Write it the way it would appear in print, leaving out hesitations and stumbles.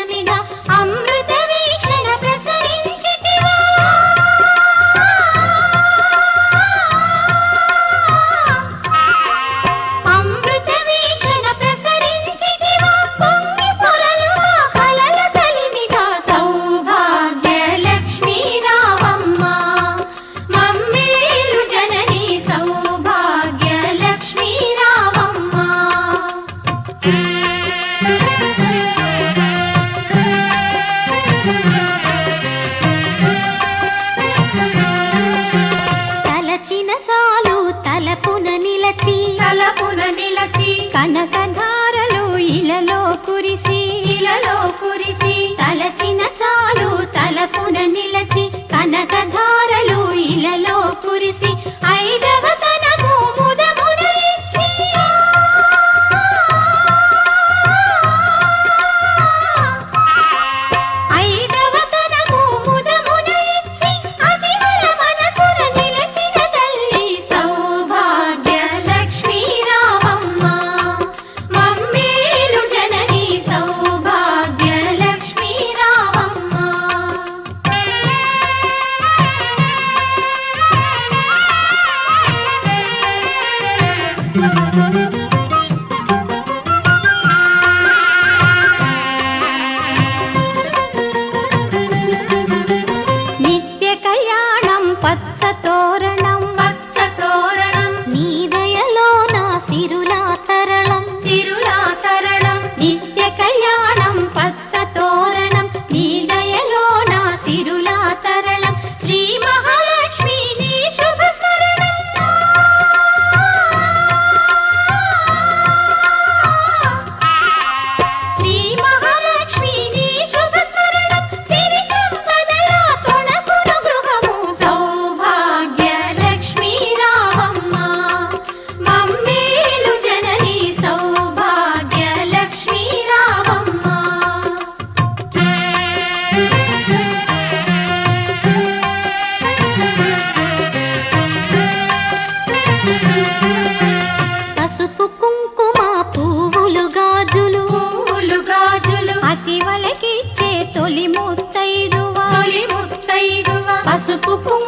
దశమిగా అమృత వీక్షణ ప్రసరించితివా అమృత వీక్షణ ప్రసరించితివా పొంగి పొరలుగా కలల కలిమిగా సౌభాగ్య లక్ష్మీ రావమ్మ మమ్మేలు జనని సౌభాగ్య లక్ష్మీ రావమ్మ తలచిన చాలు తలపున నిలచి కనకధారలు ఇలలో కురిసి తలచిన చాలు తలపున నిలచి కనకధారలు ఇలలో కురిసి ఐదవ తనము ముదమున ఇచ్చి ఐదవ తనము ముదమున ఇచ్చి అతివల మనసున నిలచిన తల్లి సౌభాగ్య లక్ష్మీ రావమ్మ మమ్మేలు జనని సౌభాగ్య లక్ష్మీ రావమ్మ నిత్య కళ్యాణం పచ్చ తోరణం నీ దయలో నా సిరులా తరళం నిత్య కళ్యాణం పచ్చ తోరణం నీ దయలో నా సిరులా తరళం శ్రీ మహాలక్ష్మి నీ శుభ స్మరణం శ్రీ మహాలక్ష్మి నీ శుభ స్మరణం సిరి సంపదల తొణకును గృహము సౌభాగ్య లక్ష్మీ రావమ్మ మమ్మేలు జనని సౌభాగ్య లక్ష్మీ రావమ్మ పసుపు కుంకుమ పువ్వులు గాజులు అతివలకిచ్చే తొలి ముత్తైదువ పసుపు కుంకుమ